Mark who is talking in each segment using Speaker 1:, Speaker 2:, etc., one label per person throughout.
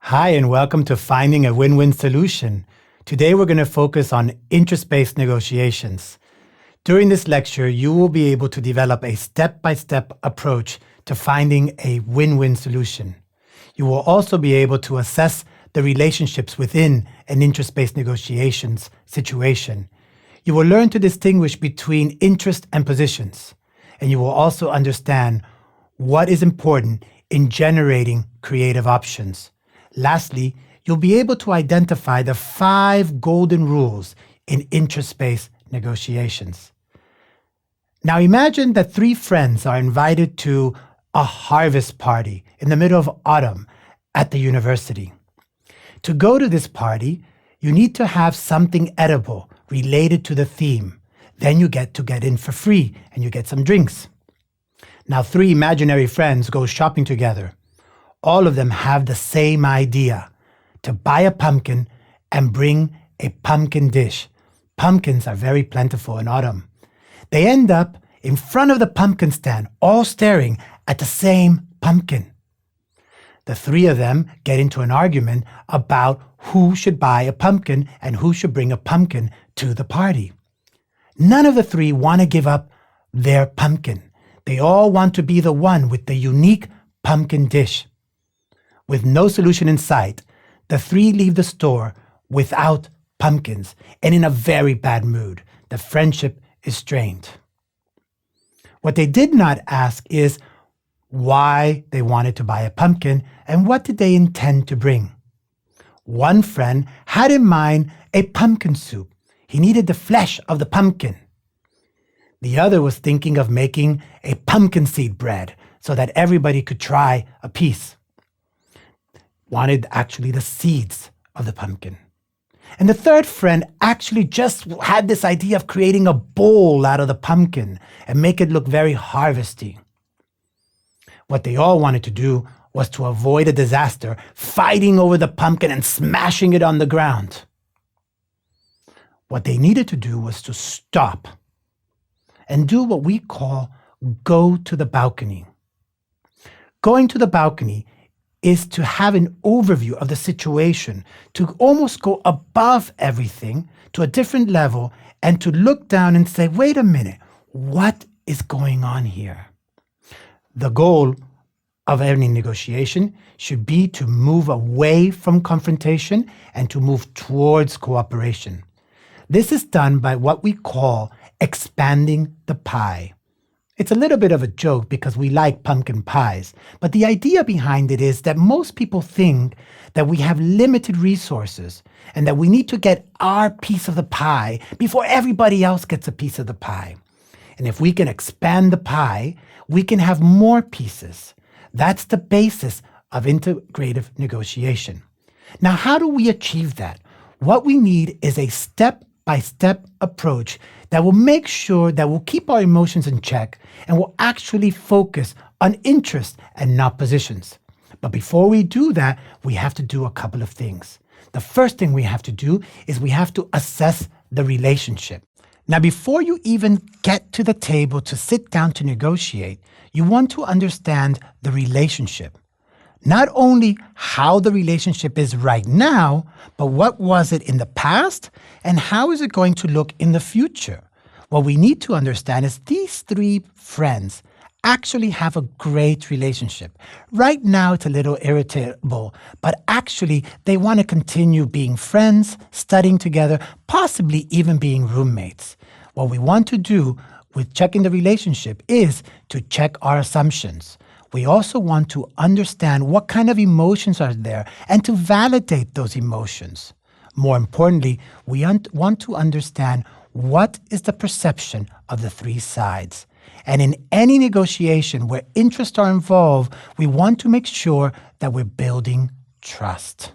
Speaker 1: Hi, and welcome to Finding a Win-Win Solution. Today, we're going to focus on interest-based negotiations. During this lecture, you will be able to develop a step-by-step approach to finding a win-win solution. You will also be able to assess the relationships within an interest-based negotiations situation. You will learn to distinguish between interest and positions, and you will also understand what is important in generating creative options. Lastly, you'll be able to identify the 5 golden rules in interest-based negotiations. Now imagine that 3 friends are invited to a harvest party in the middle of autumn at the university. To go to this party, you need to have something edible related to the theme. Then you get in for free and you get some drinks. Now 3 imaginary friends go shopping together. All of them have the same idea: to buy a pumpkin and bring a pumpkin dish. Pumpkins are very plentiful in autumn. They end up in front of the pumpkin stand, all staring at the same pumpkin. The 3 of them get into an argument about who should buy a pumpkin and who should bring a pumpkin to the party. None of the 3 want to give up their pumpkin. They all want to be the one with the unique pumpkin dish. With no solution in sight, the 3 leave the store without pumpkins and in a very bad mood. The friendship is strained. What they did not ask is why they wanted to buy a pumpkin and what did they intend to bring. One friend had in mind a pumpkin soup. He needed the flesh of the pumpkin. The other was thinking of making a pumpkin seed bread so that everybody could try a piece. Wanted actually the seeds of the pumpkin. And the 3rd friend actually just had this idea of creating a bowl out of the pumpkin and make it look very harvesty. What they all wanted to do was to avoid a disaster, fighting over the pumpkin and smashing it on the ground. What they needed to do was to stop and do what we call go to the balcony. Going to the balcony is to have an overview of the situation, to almost go above everything to a different level and to look down and say, wait a minute, what is going on here? The goal of any negotiation should be to move away from confrontation and to move towards cooperation. This is done by what we call expanding the pie. It's a little bit of a joke because we like pumpkin pies, but the idea behind it is that most people think that we have limited resources and that we need to get our piece of the pie before everybody else gets a piece of the pie. And if we can expand the pie, we can have more pieces. That's the basis of integrative negotiation. Now, how do we achieve that? What we need is a step-by-step approach that will make sure that we'll keep our emotions in check and will actually focus on interest and not positions. But before we do that, we have to do a couple of things. The first thing we have to do is we have to assess the relationship. Now, before you even get to the table to sit down to negotiate, you want to understand the relationship. Not only how the relationship is right now, but what was it in the past and how is it going to look in the future? What we need to understand is these 3 friends actually have a great relationship. Right now it's a little irritable, but actually they want to continue being friends, studying together, possibly even being roommates. What we want to do with checking the relationship is to check our assumptions. We also want to understand what kind of emotions are there and to validate those emotions. More importantly, we want to understand what is the perception of the 3 sides. And in any negotiation where interests are involved, we want to make sure that we're building trust.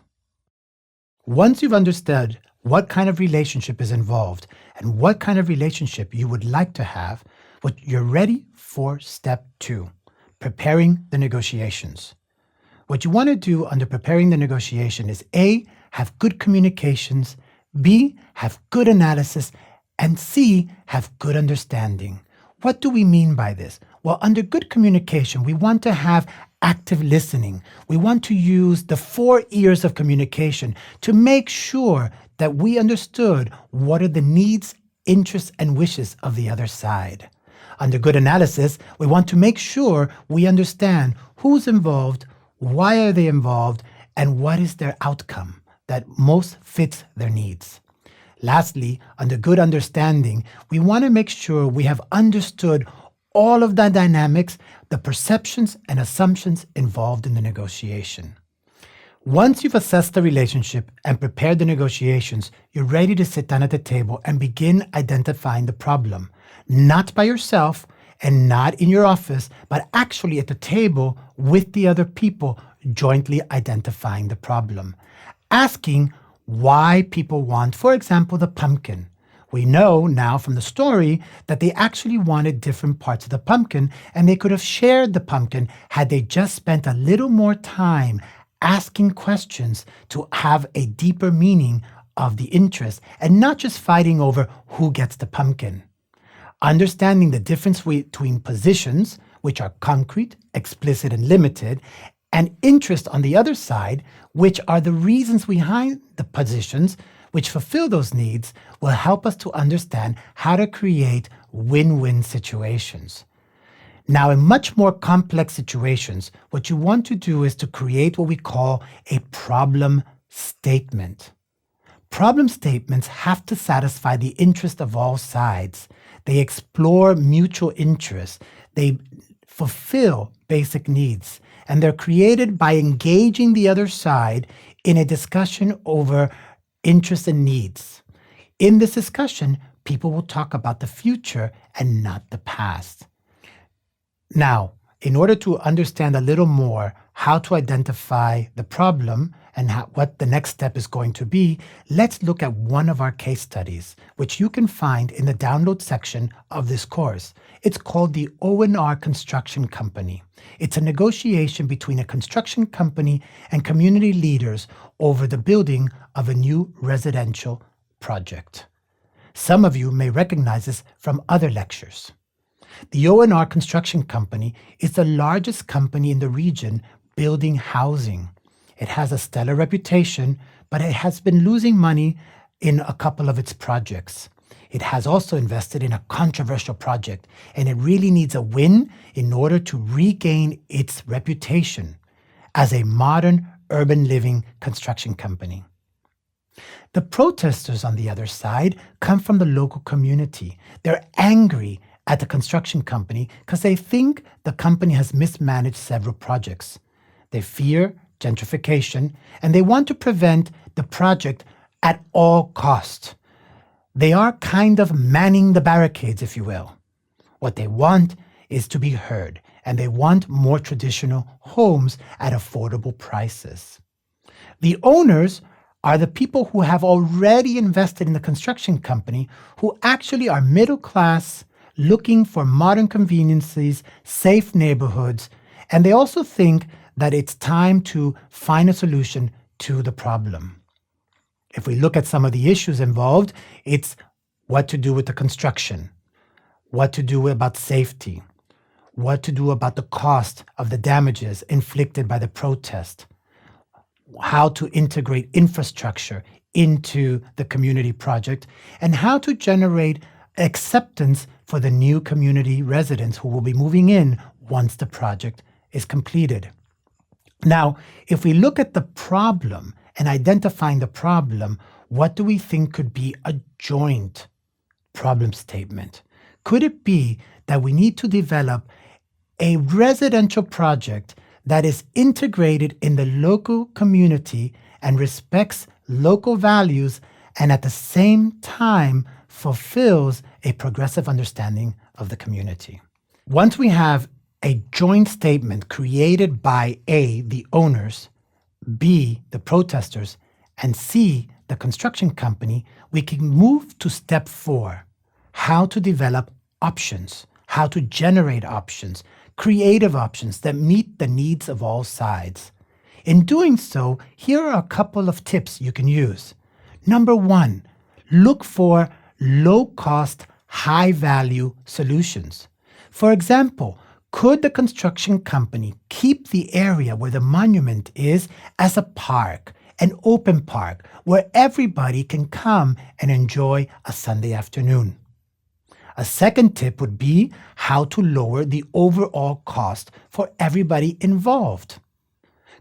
Speaker 1: Once you've understood what kind of relationship is involved and what kind of relationship you would like to have, you're ready for step 2. Preparing the negotiations. What you want to do under preparing the negotiation is A, have good communications, B, have good analysis, and C, have good understanding. What do we mean by this? Well, under good communication, we want to have active listening. We want to use the 4 ears of communication to make sure that we understood what are the needs, interests, and wishes of the other side. Under good analysis, we want to make sure we understand who's involved, why are they involved, and what is their outcome that most fits their needs. Lastly, under good understanding, we want to make sure we have understood all of the dynamics, the perceptions and assumptions involved in the negotiation. Once you've assessed the relationship and prepared the negotiations, you're ready to sit down at the table and begin identifying the problem, not by yourself and not in your office, but actually at the table with the other people, jointly identifying the problem. Asking why people want, for example, the pumpkin. We know now from the story that they actually wanted different parts of the pumpkin, and they could have shared the pumpkin had they just spent a little more time asking questions to have a deeper meaning of the interest and not just fighting over who gets the pumpkin. Understanding the difference between positions, which are concrete, explicit, and limited, and interest on the other side, which are the reasons behind the positions, which fulfill those needs, will help us to understand how to create win-win situations. Now, in much more complex situations, what you want to do is to create what we call a problem statement. Problem statements have to satisfy the interest of all sides. They explore mutual interests. They fulfill basic needs. And they're created by engaging the other side in a discussion over interests and needs. In this discussion, people will talk about the future and not the past. Now, in order to understand a little more how to identify the problem and what the next step is going to be, let's look at one of our case studies, which you can find in the download section of this course. It's called the O&R Construction Company. It's a negotiation between a construction company and community leaders over the building of a new residential project. Some of you may recognize this from other lectures. The O&R Construction Company is the largest company in the region building housing. It has a stellar reputation, but it has been losing money in a couple of its projects. It has also invested in a controversial project, and it really needs a win in order to regain its reputation as a modern urban living construction company. The protesters on the other side come from the local community. They're angry at the construction company because they think the company has mismanaged several projects. They fear gentrification, and they want to prevent the project at all costs. They are kind of manning the barricades, if you will. What they want is to be heard, and they want more traditional homes at affordable prices. The owners are the people who have already invested in the construction company, who actually are middle class, looking for modern conveniences, safe neighborhoods, and they also think that it's time to find a solution to the problem. If we look at some of the issues involved, it's what to do with the construction, what to do about safety, what to do about the cost of the damages inflicted by the protest, how to integrate infrastructure into the community project, and how to generate acceptance for the new community residents who will be moving in once the project is completed. Now, if we look at the problem and identifying the problem, what do we think could be a joint problem statement? Could it be that we need to develop a residential project that is integrated in the local community and respects local values and at the same time fulfills a progressive understanding of the community? Once we have a joint statement created by A, the owners, B, the protesters, and C, the construction company, we can move to step 4, how to develop options, how to generate options, creative options that meet the needs of all sides. In doing so, here are a couple of tips you can use. Number 1, look for low-cost, high-value solutions. For example, Could the construction company keep the area where the monument is as a park, an open park, where everybody can come and enjoy a Sunday afternoon? A second tip would be how to lower the overall cost for everybody involved.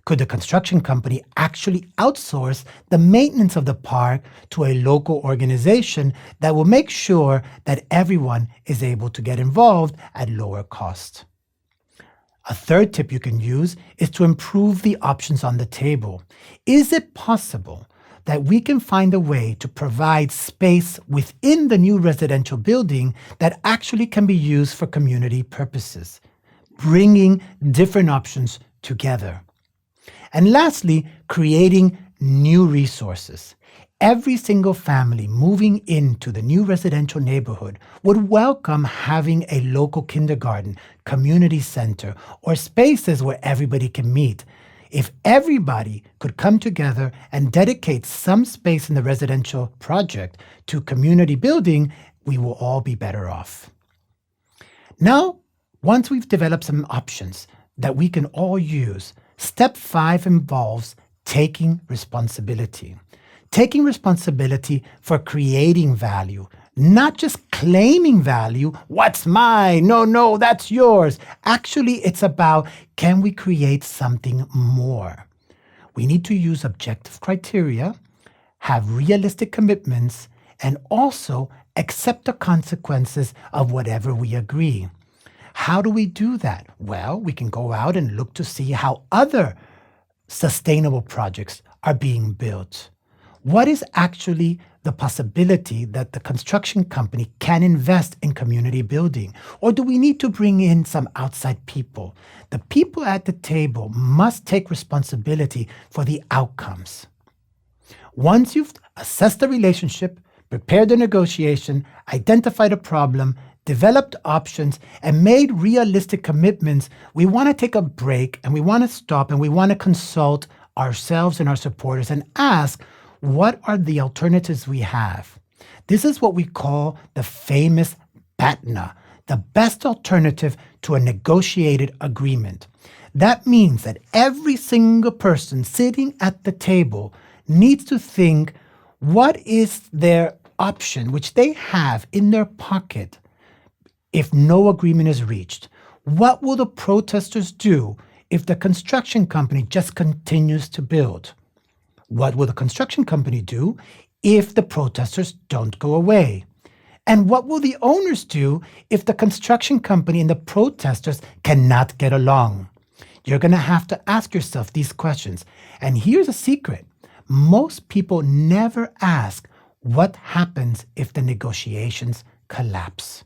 Speaker 1: Could the construction company actually outsource the maintenance of the park to a local organization that will make sure that everyone is able to get involved at lower cost? A third tip you can use is to improve the options on the table. Is it possible that we can find a way to provide space within the new residential building that actually can be used for community purposes, bringing different options together? And lastly, creating new resources. Every single family moving into the new residential neighborhood would welcome having a local kindergarten, community center, or spaces where everybody can meet. If everybody could come together and dedicate some space in the residential project to community building, we will all be better off. Now, once we've developed some options that we can all use, step 5 involves taking responsibility. Taking responsibility for creating value, not just claiming value. What's mine? No, that's yours. Actually, it's about, can we create something more? We need to use objective criteria, have realistic commitments, and also accept the consequences of whatever we agree. How do we do that? Well, we can go out and look to see how other sustainable projects are being built. What is actually the possibility that the construction company can invest in community building? Or do we need to bring in some outside people? The people at the table must take responsibility for the outcomes. Once you've assessed the relationship, prepared the negotiation, identified a problem, developed options, and made realistic commitments, we want to take a break and we want to stop and we want to consult ourselves and our supporters and ask, what are the alternatives we have? This is what we call the famous BATNA, the best alternative to a negotiated agreement. That means that every single person sitting at the table needs to think, what is their option, which they have in their pocket, if no agreement is reached? What will the protesters do if the construction company just continues to build? What will the construction company do if the protesters don't go away? And what will the owners do if the construction company and the protesters cannot get along? You're going to have to ask yourself these questions. And here's a secret. Most people never ask what happens if the negotiations collapse.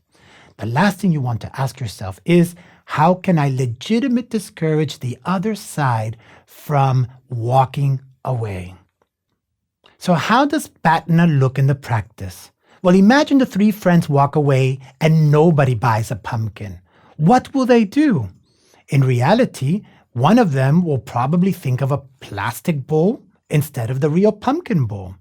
Speaker 1: The last thing you want to ask yourself is, how can I legitimately discourage the other side from walking away? So how does BATNA look in the practice? Well, imagine the 3 friends walk away and nobody buys a pumpkin. What will they do? In reality, one of them will probably think of a plastic bowl instead of the real pumpkin bowl.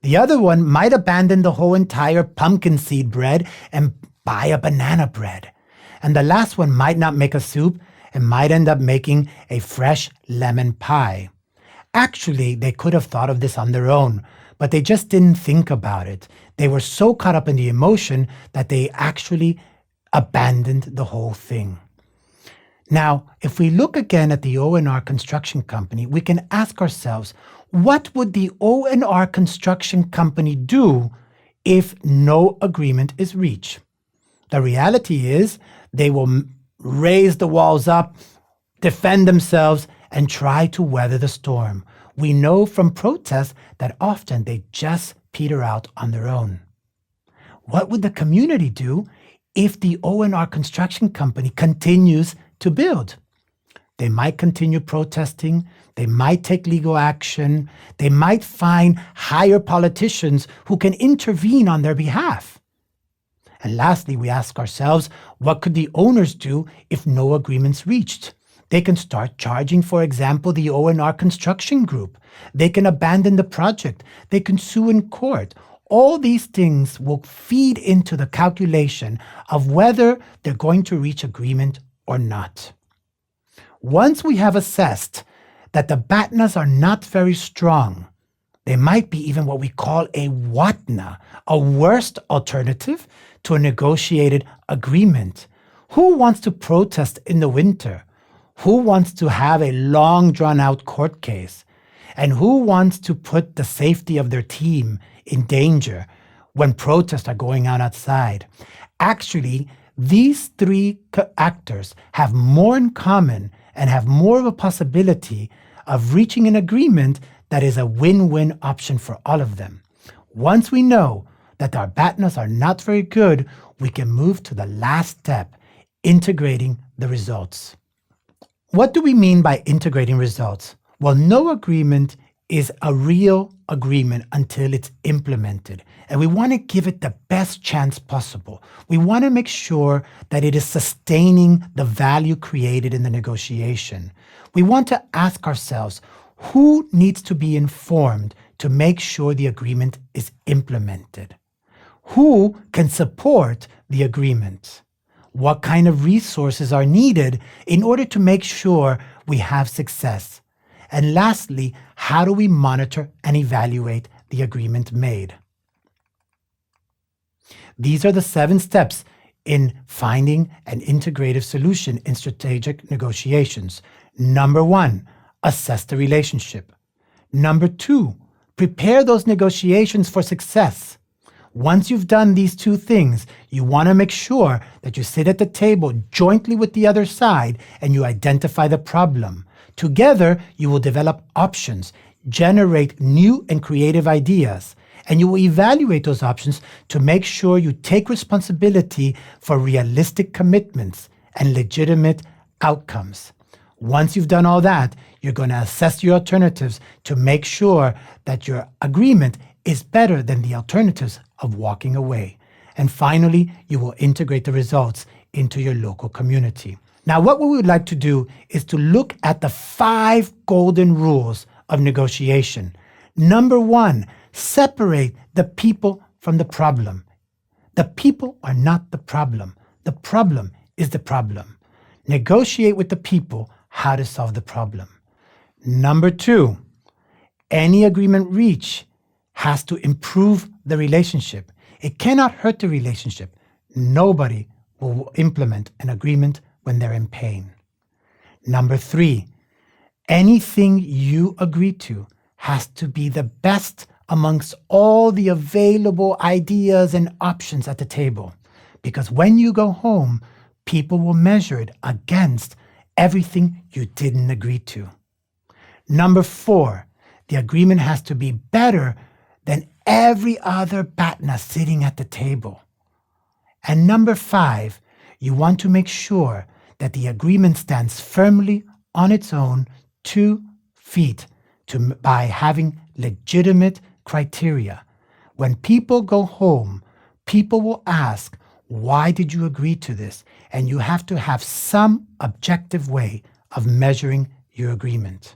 Speaker 1: The other one might abandon the whole entire pumpkin seed bread and buy a banana bread. And the last one might not make a soup and might end up making a fresh lemon pie. Actually, they could have thought of this on their own, but they just didn't think about it. They were so caught up in the emotion that they actually abandoned the whole thing. Now, if we look again at the O&R Construction Company, we can ask ourselves, what would the O&R Construction Company do if no agreement is reached? The reality is they will raise the walls up, defend themselves, and try to weather the storm. We know from protests that often they just peter out on their own. What would the community do if the O&R Construction Company continues to build? They might continue protesting, they might take legal action, they might find higher politicians who can intervene on their behalf. And lastly, we ask ourselves, what could the owners do if no agreement's reached? They can start charging, for example, the O&R Construction Group. They can abandon the project. They can sue in court. All these things will feed into the calculation of whether they're going to reach agreement or not. Once we have assessed that the BATNAs are not very strong, they might be even what we call a WATNA, a worst alternative to a negotiated agreement. Who wants to protest in the winter? Who wants to have a long drawn-out court case? And who wants to put the safety of their team in danger when protests are going on outside? Actually, these three actors have more in common and have more of a possibility of reaching an agreement that is a win-win option for all of them. Once we know that our BATNAs are not very good, we can move to the last step, integrating the results. What do we mean by integrating results? Well, no agreement is a real agreement until it's implemented. And we want to give it the best chance possible. We want to make sure that it is sustaining the value created in the negotiation. We want to ask ourselves, who needs to be informed to make sure the agreement is implemented? Who can support the agreement? What kind of resources are needed in order to make sure we have success? And lastly, how do we monitor and evaluate the agreement made? These are the 7 steps in finding an integrative solution in strategic negotiations. Number 1, assess the relationship. Number 2, prepare those negotiations for success. Once you've done these 2 things, you want to make sure that you sit at the table jointly with the other side and you identify the problem. Together, you will develop options, generate new and creative ideas, and you will evaluate those options to make sure you take responsibility for realistic commitments and legitimate outcomes. Once you've done all that, you're going to assess your alternatives to make sure that your agreement is better than the alternatives of walking away. And finally, you will integrate the results into your local community. Now, what we would like to do is to look at the 5 golden rules of negotiation. Number 1, separate the people from the problem. The people are not the problem. The problem is the problem. Negotiate with the people how to solve the problem. Number 2, any agreement reached has to improve the relationship. It cannot hurt the relationship. Nobody will implement an agreement when they're in pain. Number 3, anything you agree to has to be the best amongst all the available ideas and options at the table. Because when you go home, people will measure it against everything you didn't agree to. Number 4, the agreement has to be better than every other BATNA sitting at the table. And number 5, you want to make sure that the agreement stands firmly on its own 2 feet by having legitimate criteria. When people go home, people will ask, why did you agree to this? And you have to have some objective way of measuring your agreement.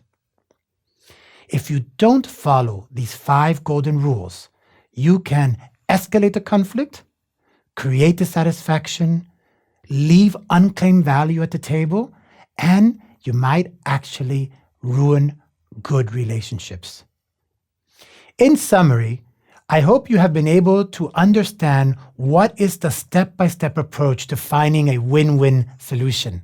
Speaker 1: If you don't follow these 5 golden rules, you can escalate the conflict, create dissatisfaction, leave unclaimed value at the table, and you might actually ruin good relationships. In summary, I hope you have been able to understand what is the step-by-step approach to finding a win-win solution.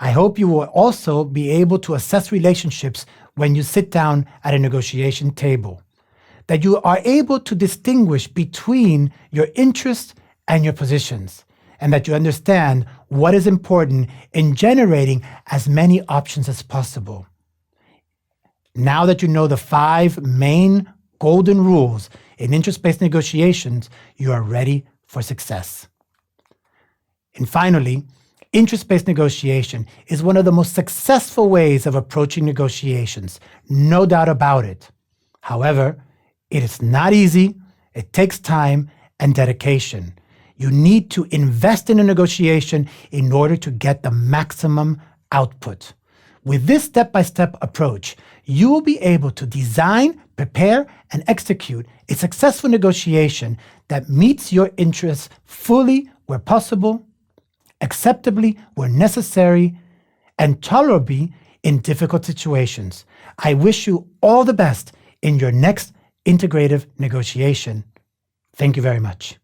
Speaker 1: I hope you will also be able to assess relationships when you sit down at a negotiation table, that you are able to distinguish between your interests and your positions, and that you understand what is important in generating as many options as possible. Now that you know the 5 main golden rules in interest-based negotiations, you are ready for success. And finally, interest-based negotiation is one of the most successful ways of approaching negotiations, no doubt about it. However, it is not easy, it takes time and dedication. You need to invest in a negotiation in order to get the maximum output. With this step-by-step approach, you will be able to design, prepare, and execute a successful negotiation that meets your interests fully where possible acceptably where necessary, and tolerably in difficult situations. I wish you all the best in your next integrative negotiation. Thank you very much.